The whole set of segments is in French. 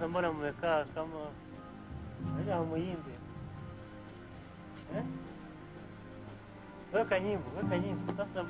Sasa mbona mmekaa kama unajua hamuimbi? Weka nyimbo sasa.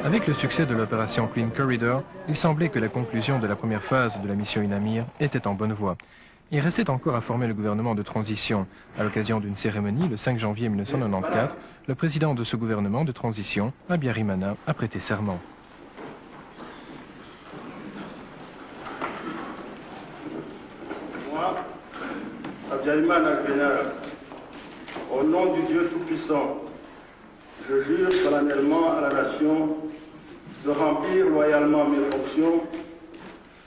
Avec le succès de l'opération Queen Corridor, il semblait que la conclusion de la première phase de la mission UNAMIR était en bonne voie. Il restait encore à former le gouvernement de transition. À l'occasion d'une cérémonie, le 5 janvier 1994, le président de ce gouvernement de transition, Habyarimana, a prêté serment. Moi, Habyarimana Juvenal, au nom du Dieu Tout-Puissant, je jure solennellement à la nation de remplir loyalement mes fonctions,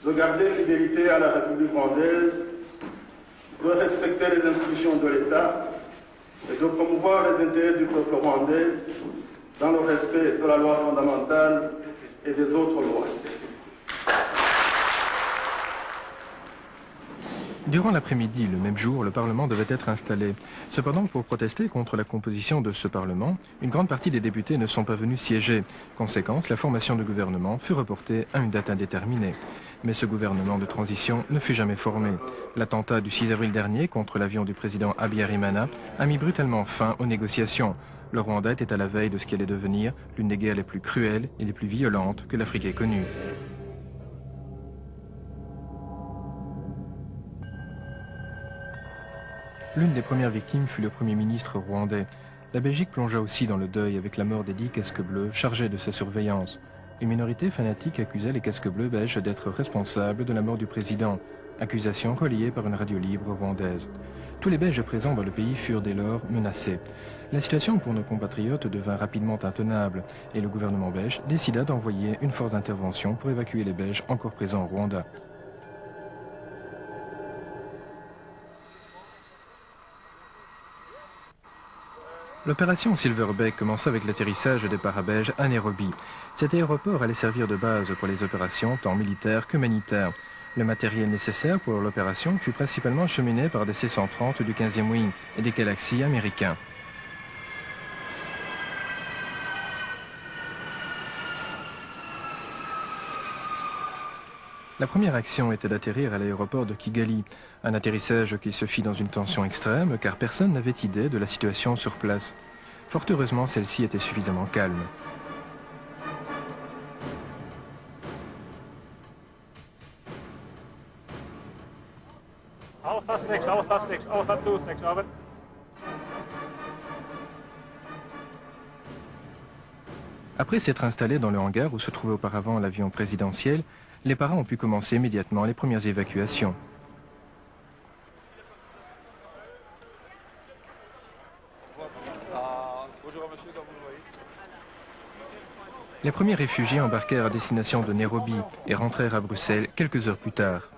de garder fidélité à la République rwandaise, de respecter les institutions de l'État et de promouvoir les intérêts du peuple rwandais dans le respect de la loi fondamentale et des autres lois. Durant l'après-midi, le même jour, le Parlement devait être installé. Cependant, pour protester contre la composition de ce Parlement, une grande partie des députés ne sont pas venus siéger. Conséquence, la formation du gouvernement fut reportée à une date indéterminée. Mais ce gouvernement de transition ne fut jamais formé. L'attentat du 6 avril dernier contre l'avion du président Habyarimana a mis brutalement fin aux négociations. Le Rwanda était à la veille de ce qui allait devenir l'une des guerres les plus cruelles et les plus violentes que l'Afrique ait connues. L'une des premières victimes fut le Premier ministre rwandais. La Belgique plongea aussi dans le deuil avec la mort des 10 casques bleus chargés de sa surveillance. Une minorité fanatique accusait les casques bleus belges d'être responsables de la mort du président, accusation relayée par une radio libre rwandaise. Tous les Belges présents dans le pays furent dès lors menacés. La situation pour nos compatriotes devint rapidement intenable et le gouvernement belge décida d'envoyer une force d'intervention pour évacuer les Belges encore présents au Rwanda. L'opération Silverback commença avec l'atterrissage des parabelges à Nairobi. Cet aéroport allait servir de base pour les opérations tant militaires que humanitaires. Le matériel nécessaire pour l'opération fut principalement acheminé par des C-130 du 15e Wing et des Galaxy américains. La première action était d'atterrir à l'aéroport de Kigali, un atterrissage qui se fit dans une tension extrême car personne n'avait idée de la situation sur place. Fort heureusement, celle-ci était suffisamment calme. Alpha 6, Alpha 6, Alpha 26, over. Après s'être installés dans le hangar où se trouvait auparavant l'avion présidentiel, les parents ont pu commencer immédiatement les premières évacuations. Les premiers réfugiés embarquèrent à destination de Nairobi et rentrèrent à Bruxelles quelques heures plus tard.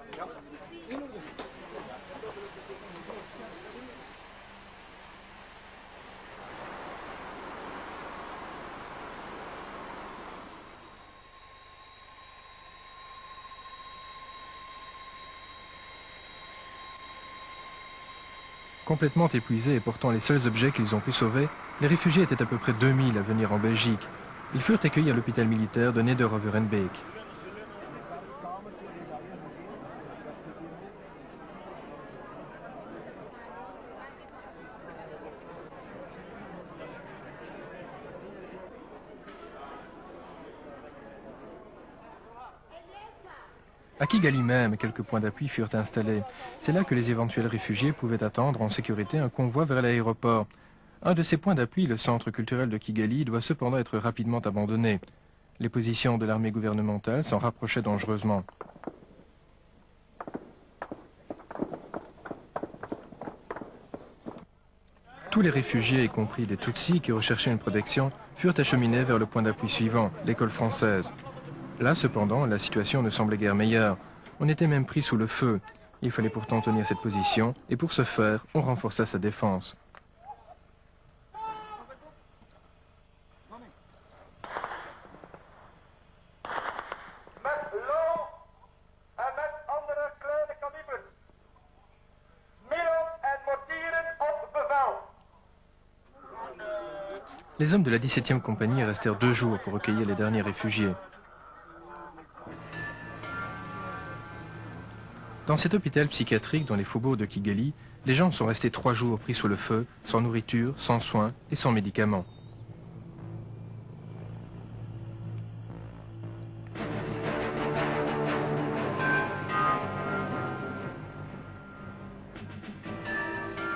Complètement épuisés et portant les seuls objets qu'ils ont pu sauver, les réfugiés étaient à peu près 2000 à venir en Belgique. Ils furent accueillis à l'hôpital militaire de Nederoverenbeek. À Kigali même, quelques points d'appui furent installés. C'est là que les éventuels réfugiés pouvaient attendre en sécurité un convoi vers l'aéroport. Un de ces points d'appui, le centre culturel de Kigali, doit cependant être rapidement abandonné. Les positions de l'armée gouvernementale s'en rapprochaient dangereusement. Tous les réfugiés, y compris des Tutsis qui recherchaient une protection, furent acheminés vers le point d'appui suivant, l'école française. Là, cependant, la situation ne semblait guère meilleure. On était même pris sous le feu. Il fallait pourtant tenir cette position, et pour ce faire, on renforça sa défense. Les hommes de la 17e compagnie restèrent 2 jours pour recueillir les derniers réfugiés. Dans cet hôpital psychiatrique dans les faubourgs de Kigali, les gens sont restés 3 jours pris sous le feu, sans nourriture, sans soins et sans médicaments.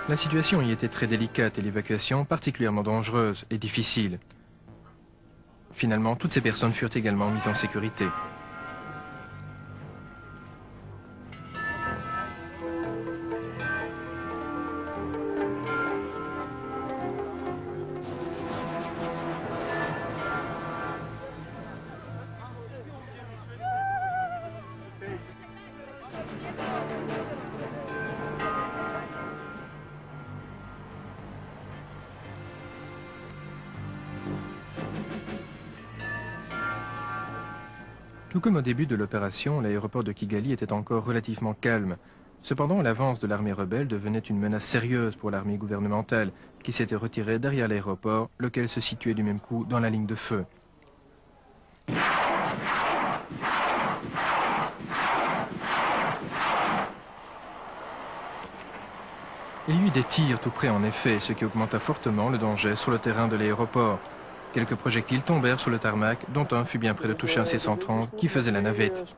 La situation y était très délicate et l'évacuation particulièrement dangereuse et difficile. Finalement, toutes ces personnes furent également mises en sécurité. Tout comme au début de l'opération, l'aéroport de Kigali était encore relativement calme. Cependant, l'avance de l'armée rebelle devenait une menace sérieuse pour l'armée gouvernementale, qui s'était retirée derrière l'aéroport, lequel se situait du même coup dans la ligne de feu. Il y eut des tirs tout près en effet, ce qui augmenta fortement le danger sur le terrain de l'aéroport. Quelques projectiles tombèrent sur le tarmac, dont un fut bien près de toucher un C-130 qui faisait la navette.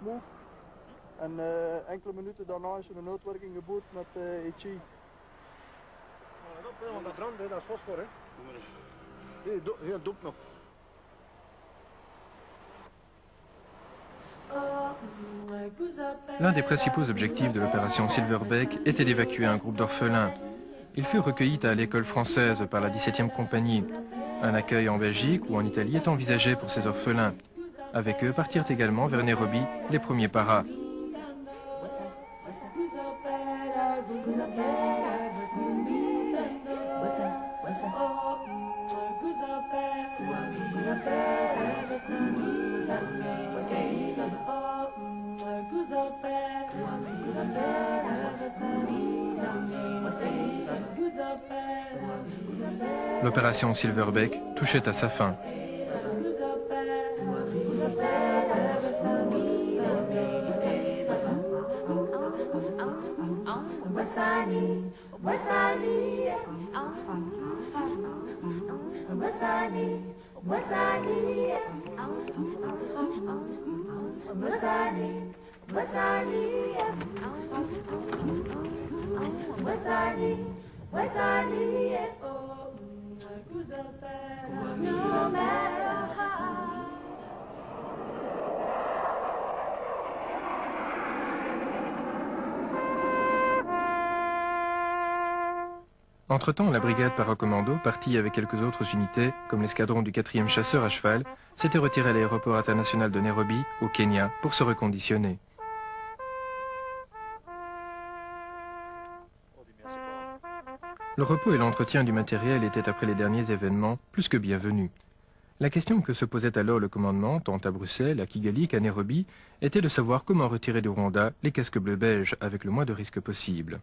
L'un des principaux objectifs de l'opération Silverbeck était d'évacuer un groupe d'orphelins. Ils furent recueillis à l'école française par la 17e compagnie. Un accueil en Belgique ou en Italie est envisagé pour ces orphelins. Avec eux partirent également vers Nairobi les premiers paras. L'opération Silverbeck touchait à sa fin. Entre-temps, la brigade paracommando, partie avec quelques autres unités, comme l'escadron du 4e chasseur à cheval, s'était retiré à l'aéroport international de Nairobi, au Kenya, pour se reconditionner. Le repos et l'entretien du matériel étaient, après les derniers événements, plus que bienvenus. La question que se posait alors le commandement, tant à Bruxelles, à Kigali qu'à Nairobi, était de savoir comment retirer du Rwanda les casques bleus belges avec le moins de risques possible.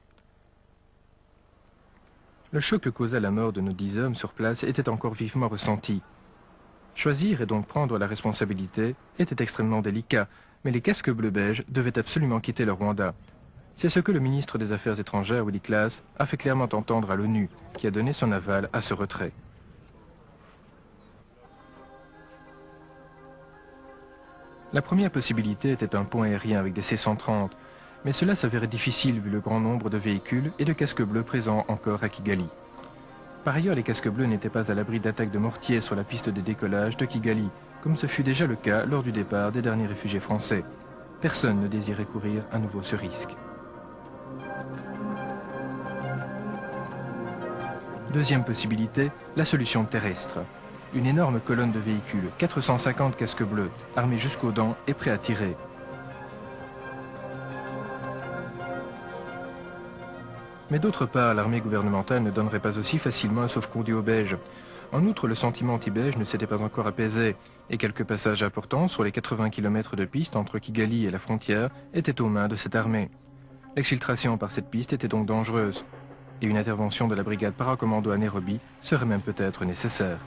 Le choc que causa la mort de nos 10 hommes sur place était encore vivement ressenti. Choisir et donc prendre la responsabilité était extrêmement délicat, mais les casques bleus belges devaient absolument quitter le Rwanda. C'est ce que le ministre des Affaires étrangères, Willy Klaas, a fait clairement entendre à l'ONU, qui a donné son aval à ce retrait. La première possibilité était un pont aérien avec des C-130, mais cela s'avérait difficile vu le grand nombre de véhicules et de casques bleus présents encore à Kigali. Par ailleurs, les casques bleus n'étaient pas à l'abri d'attaques de mortiers sur la piste de décollage de Kigali, comme ce fut déjà le cas lors du départ des derniers réfugiés français. Personne ne désirait courir à nouveau ce risque. Deuxième possibilité, la solution terrestre. Une énorme colonne de véhicules, 450 casques bleus, armés jusqu'aux dents et prêts à tirer. Mais d'autre part, l'armée gouvernementale ne donnerait pas aussi facilement un sauf-conduit aux Belges. En outre, le sentiment anti-belge ne s'était pas encore apaisé, et quelques passages importants sur les 80 km de piste entre Kigali et la frontière étaient aux mains de cette armée. L'exfiltration par cette piste était donc dangereuse, et une intervention de la brigade paracommando à Nairobi serait même peut-être nécessaire.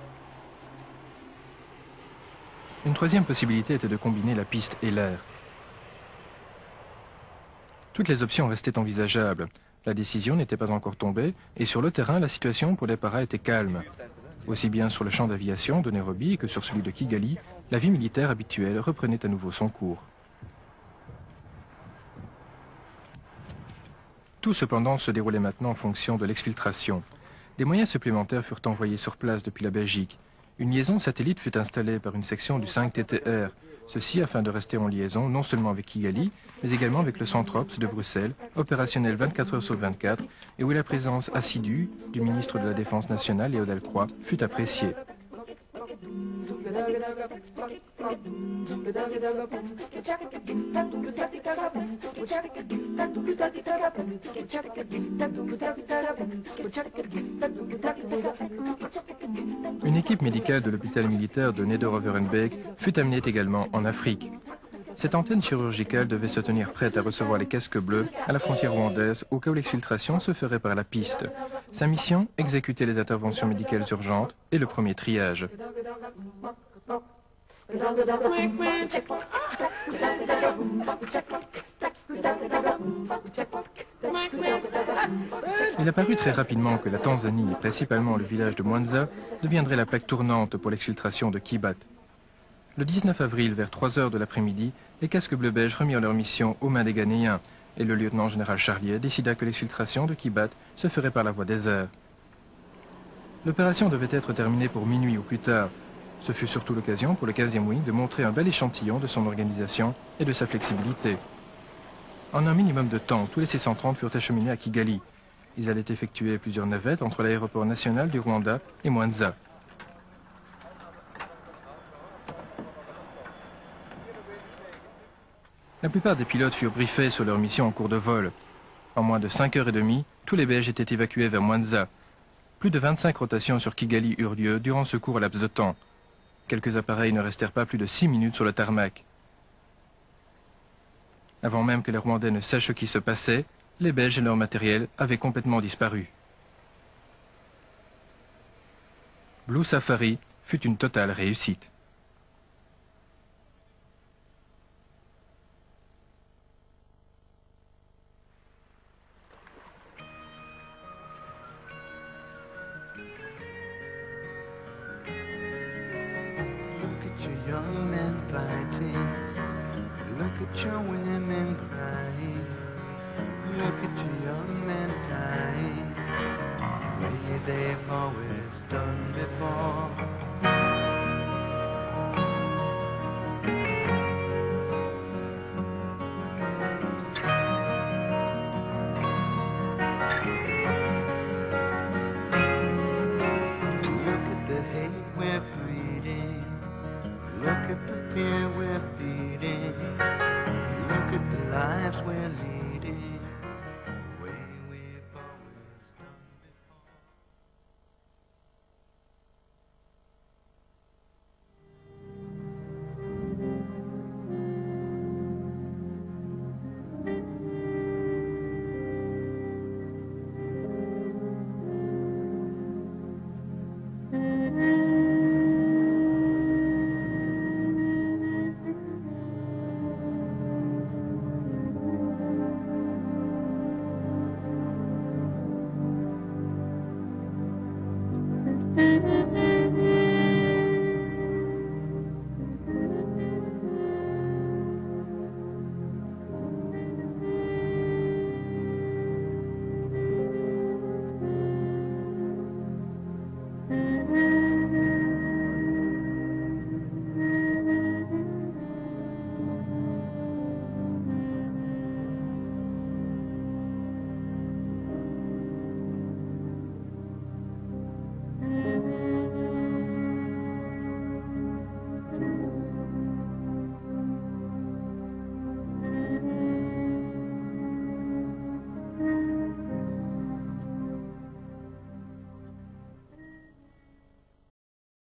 Une troisième possibilité était de combiner la piste et l'air. Toutes les options restaient envisageables. La décision n'était pas encore tombée et sur le terrain, la situation pour les paras était calme. Aussi bien sur le champ d'aviation de Nairobi que sur celui de Kigali, la vie militaire habituelle reprenait à nouveau son cours. Tout cependant se déroulait maintenant en fonction de l'exfiltration. Des moyens supplémentaires furent envoyés sur place depuis la Belgique. Une liaison satellite fut installée par une section du 5 TTR, ceci afin de rester en liaison non seulement avec Kigali, mais également avec le Centre Ops de Bruxelles, opérationnel 24 heures sur 24, et où la présence assidue du ministre de la Défense nationale, Léo Delcroix, fut appréciée. Une équipe médicale de l'hôpital militaire de Neder-Overenbeek fut amenée également en Afrique. Cette antenne chirurgicale devait se tenir prête à recevoir les casques bleus à la frontière rwandaise au cas où l'exfiltration se ferait par la piste. Sa mission, exécuter les interventions médicales urgentes et le premier triage. Il apparut très rapidement que la Tanzanie, et principalement le village de Mwanza, deviendrait la plaque tournante pour l'exfiltration de Kibat. Le 19 avril, vers 3 heures de l'après-midi, les casques bleus belges remirent leur mission aux mains des Ghanéens, et le lieutenant-général Charlier décida que l'exfiltration de Kibat se ferait par la voie des airs. L'opération devait être terminée pour minuit ou plus tard. Ce fut surtout l'occasion pour le 15e Wing de montrer un bel échantillon de son organisation et de sa flexibilité. En un minimum de temps, tous les C-130 furent acheminés à Kigali. Ils allaient effectuer plusieurs navettes entre l'aéroport national du Rwanda et Mwanza. La plupart des pilotes furent briefés sur leur mission en cours de vol. En moins de 5h30, tous les Belges étaient évacués vers Mwanza. Plus de 25 rotations sur Kigali eurent lieu durant ce court laps de temps. Quelques appareils ne restèrent pas plus de 6 minutes sur le tarmac. Avant même que les Rwandais ne sachent ce qui se passait, les Belges et leur matériel avaient complètement disparu. Blue Safari fut une totale réussite. Young men fighting, look at your women crying, look at your young men dying, the way they've always done before. Look at the hate we're breeding. Look at the fear we're feeding. Look at the lives we're leading. The way we've always done before.